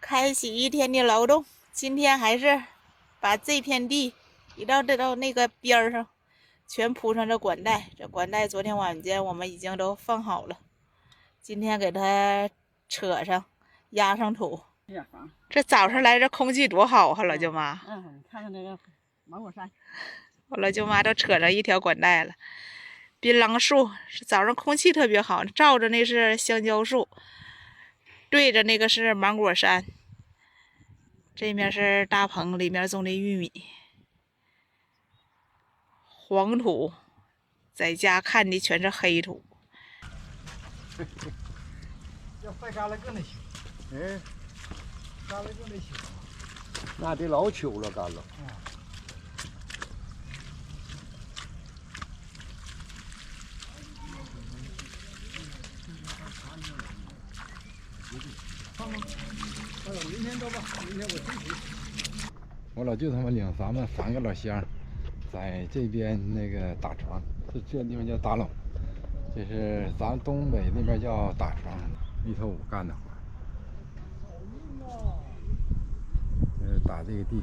开启一天的劳动，今天还是把这片地移到那个边上，全铺上这管带。这管带昨天晚间我们已经都放好了，今天给它扯上，压上土。这早上来这空气多好啊，老舅妈。你看看那个芒果山，我老舅妈都扯上一条管带了。槟榔树是早上空气特别好，照着那是香蕉树，对着那个是芒果山。这面是大棚，里面种的玉米。黄土，在家看的全是黑土。要快干了更得行。干了更得行。那得老久了，干了。明天走吧，明天我自己。我老舅他们领咱们3个老乡，在这边那个打床，这地方叫打垄，这是咱东北那边叫打床，一头5干的活。打这个地，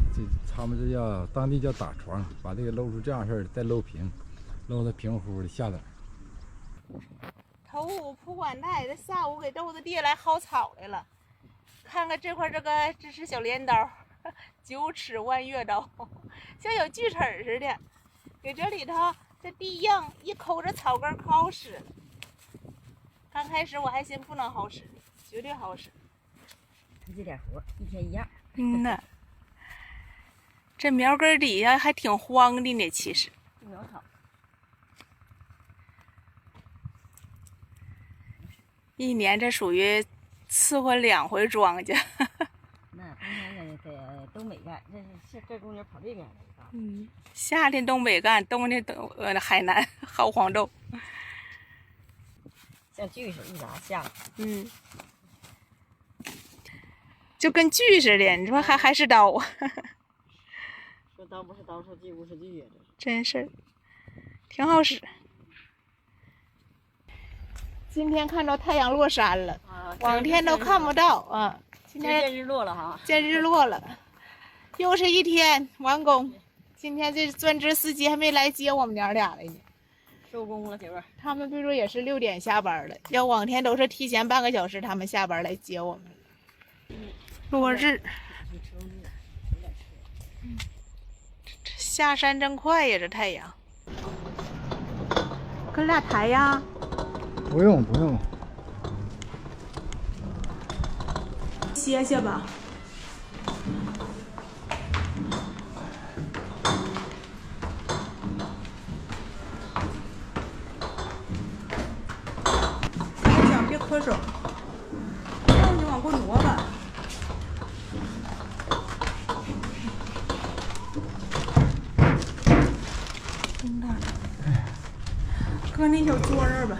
他们这叫当地叫打床，把这个搂出这样式儿，再搂平，搂得平乎的下点。头午铺管带，这下午给豆子地来薅草来了。看看这块这是小镰刀，9尺弯月刀，像有锯齿似的，给这里头这地硬，一抠着草根可好使。刚开始我还嫌不能好使，绝对好使。这点活一天一样。呐，这苗根底下还挺荒的呢，其实。苗草。一年这属于伺候2回庄稼。那冬天在东北干，这公牛跑这边来。夏天东北干，冬天海南薅黄豆。像锯似的，一砸下来。就跟锯似的，你说还是刀。说刀不是刀，说锯不是锯呀，真是，挺好使。今天看到太阳落山了，往天都看不到啊。今天见日落了哈，见日落了，又是一天完工。今天这专职司机还没来接我们娘俩来呢，收工了，媳妇儿。他们据说也是6点下班了，要往天都是提前半个小时他们下班来接我们。落日，这下山真快呀，这太阳。跟俩抬呀？不用不用。歇歇吧。脚别磕手，你往过挪吧。搁那小桌儿吧，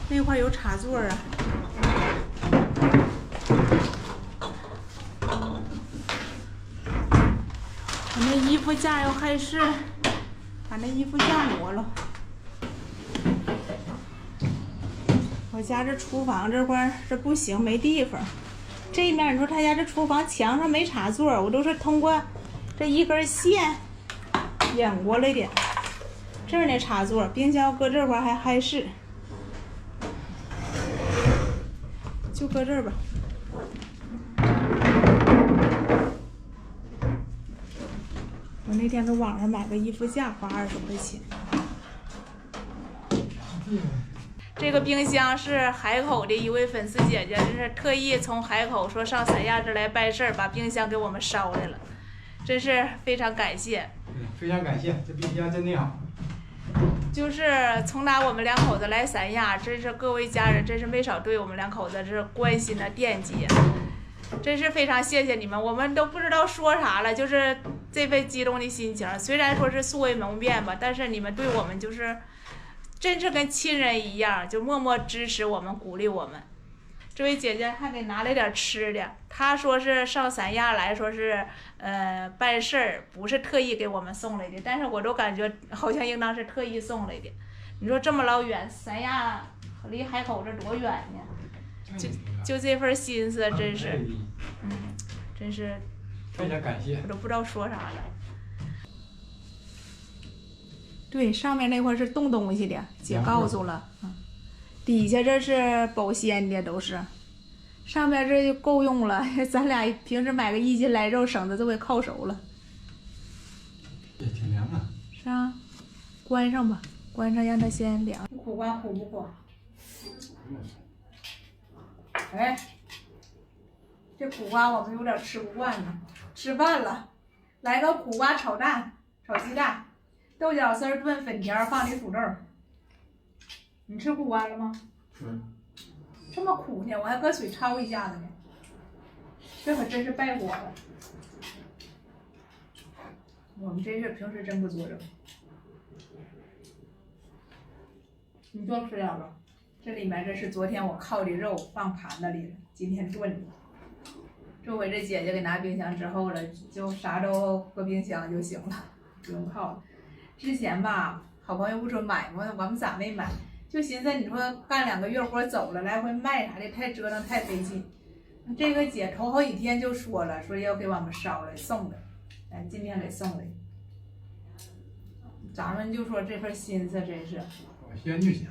那块有插座啊。我那衣服架要还是把那衣服架挪了。我家这厨房这块这不行，没地方。这面你说他家这厨房墙上没插座，我都是通过这一根线引过来的。这儿那插座，冰箱搁这块还是，就搁这儿吧。我那天搁网上买个衣服架，花20块钱。这个冰箱是海口的一位粉丝姐姐，这是特意从海口说上三亚这来办事儿，把冰箱给我们捎来了，真是非常感谢。非常感谢，这冰箱真的好。就是从打我们2口子来三亚，真是各位家人真是没少对我们2口子这是关心的惦记，真是非常谢谢你们，我们都不知道说啥了，就是这份激动的心情。虽然说是素未谋面吧，但是你们对我们就是真是跟亲人一样，就默默支持我们，鼓励我们。这位姐姐还给拿来点吃的，她说是上三亚来说是办事儿，不是特意给我们送来的，但是我都感觉好像应当是特意送来的。你说这么老远，三亚离海口这多远呢？就这份心思，真是，真是，非常感谢。我都不知道说啥了。对，上面那块是冻东西的，姐告诉了，底下这是保鲜的，都是，上面这就够用了。咱俩平时买个1斤来肉，省得这回烤熟了。也挺凉啊。是啊，关上吧，关上让它先凉。苦瓜苦不苦？哎，这苦瓜我们有点吃不惯呢。吃饭了，来个苦瓜炒蛋，炒鸡蛋，豆角丝炖粉条，放里土豆。你吃苦瓜了吗？吃。这么苦呢，我还搁水焯一下子呢。这可真是败火了。我们这事平时真不做这个。你多吃点吧。这里面这是昨天我烤的肉，放盘子里了，今天炖的。这回这姐姐给拿冰箱之后了，就啥都搁冰箱就行了，不用烤了。之前吧，好朋友不说买吗？我们咋没买？就寻思你说干2个月活走了，来回卖啥的太折腾太费劲。这个姐头好几天就说了，说要给我们捎来送的，哎，今天给送来。咱们就说这份心思真是。保鲜就行。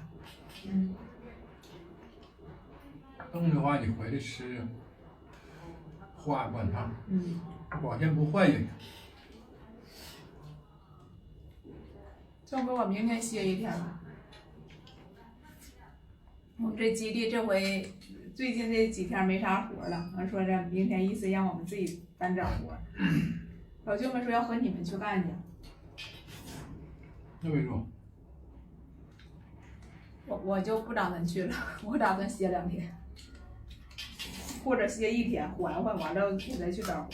冻的话你回来吃，化灌汤。保鲜不坏就行。要不我明天歇一天吧。我们这基地这回最近这几天没啥活了，完说这明天意思让我们自己单找活。老舅们说要和你们去干去。那为什么？我就不打算去了，我打算歇2天，或者歇1天缓缓，完了我再去找活。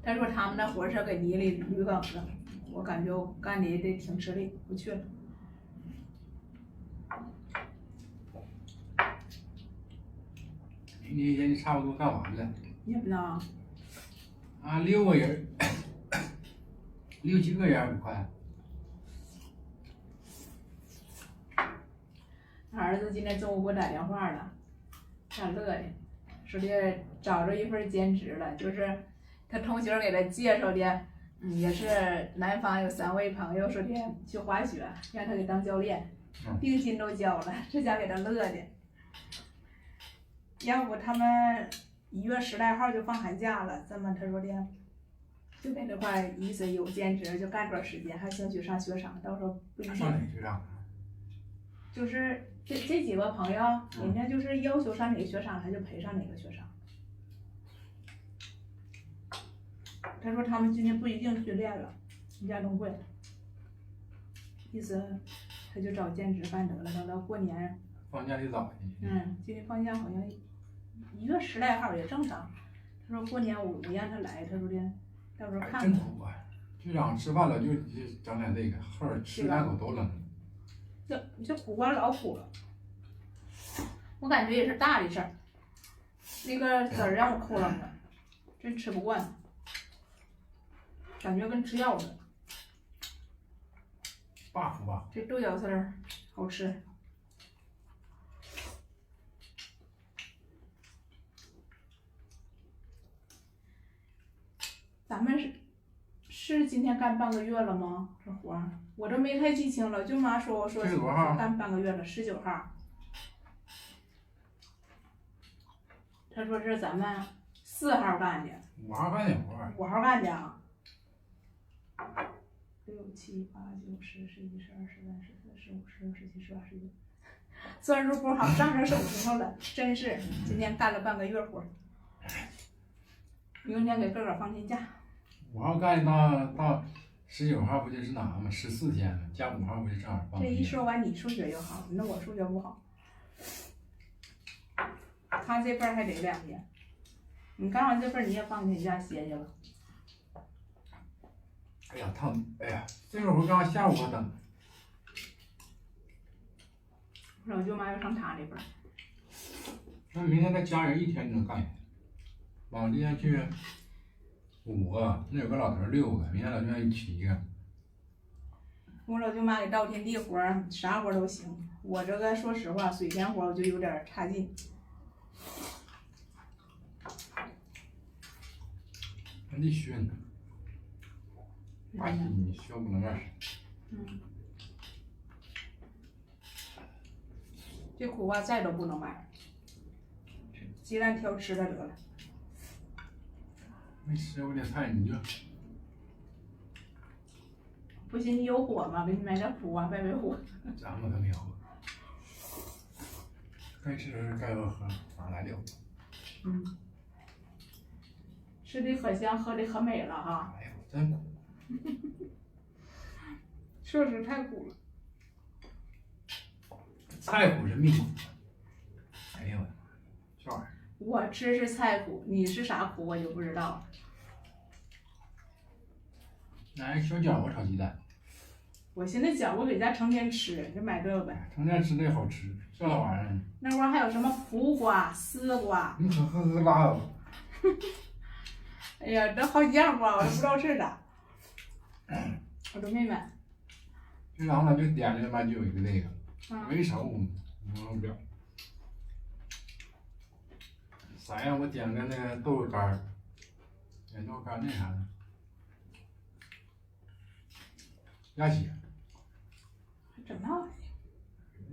他说他们那活是给泥里驴梗子，我感觉我干的也得挺吃力，不去了。明天现在差不多干完了。也不知道。啊，6个人，6、7个人还不快。儿子今天中午给我打电话了，挺乐的，说的找着一份兼职了，就是他同学给他介绍的，也是南方有3位朋友说的去滑雪，让他给当教练，定金都交了，这家给他乐的。要不他们1月10来号就放寒假了，这么他说的，就在这块意思有兼职就干段时间，还想去上雪场，到时候不一定。上哪雪场？就是这几个朋友，人家就是要求上哪个雪场，他就陪上哪个雪场。他说他们今年不一定训练了，人家都会。意思他就找兼职干得了，等到过年。放假得早一些。今年放假好像1月10来号也正常。他说过年我让他来，他说的到时候看看。真苦啊！局长吃饭了就整点这个，后边吃2口都冷。这苦瓜老苦了，我感觉也是大的事儿。那个籽儿让我抠冷了，真吃不惯，感觉跟吃药似的。大苦吧？这豆角丝儿好吃。咱们是今天干半个月了吗？这活儿我这没太记清了，舅妈说我说干半个月了，19号。他说是咱们4号干的。5号干的活儿。5号干的啊。6、7、8、9、10、11、12、13、14、15、16、17、18、19。算数不好，上着手指头了，真是今天干了半个月活。明天给自个儿放天假。5号干到19号不就是哪吗？14天了，加5号不就正好放？这一说完，你数学就好，那我数学不好。他这份还得2天，你干完这份你也放天假歇歇吧。哎呀，烫！哎呀，这会儿刚下午我等。我舅妈要上他那份。那明天再加人1天就能干下来。往今天去5个，那有个老头6个，明天老舅妈有7个。我老舅妈给稻田地活儿，啥活儿都行，我这个说实话，水田活我就有点差劲。还得学呢，你学不能干啥。这苦瓜再都不能买，鸡蛋挑吃的得了。没吃过的菜你就。不行，你有火吗？给你买点苦瓜败败火。咱们可没有。该吃该喝喝，哪来的？吃的可香，喝的可美了哈。哎呦，真苦。确实太苦了。菜苦是命苦。哎呦，这玩意儿。我吃是菜苦，你是啥苦我就不知道了。来小饺子炒鸡蛋。我现在饺子搁家成天吃，就买这个呗。成天吃那好吃，这玩意儿。那会儿还有什么苦瓜、丝瓜。你喝拉倒。哎呀，这好几样瓜，我都不知道是啥，我都没买。平常咱就点的嘛，就有一个那个，没熟，不了。啥呀？我点个那个豆干儿，点豆干那啥的，鸭血。还整那玩意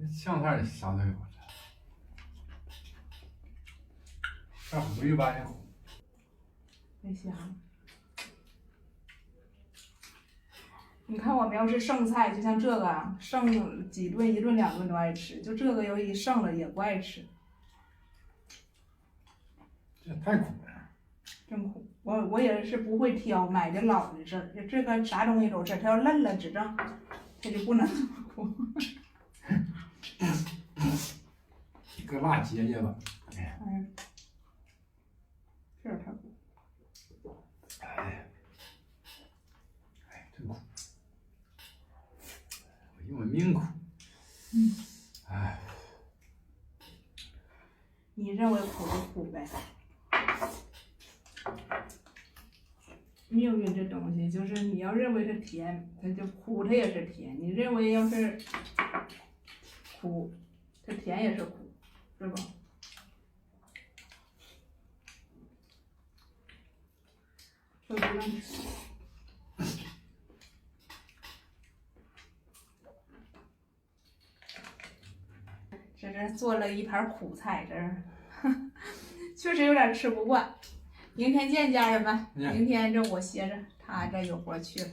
儿？香菜啥都有。这苦一般也苦。太香了。你看我们要是剩菜，就像这个剩几顿，一顿两顿都爱吃，就这个有一剩了也不爱吃。这太苦了。真苦，我也是不会挑，买的老的事儿，这个啥东西都是，它要嫩了指正，它就不能这么苦。搁辣结结吧。嗯，这太苦。哎，真苦。我因为命苦。哎。你认为苦就苦呗。命运这东西，就是你要认为它甜，它就苦，它也是甜；你认为要是苦，它甜也是苦，是吧？就这样。这是做了一盘苦菜，这是确实有点吃不惯。明天见，家人们。明天这我歇着，他这有活去了。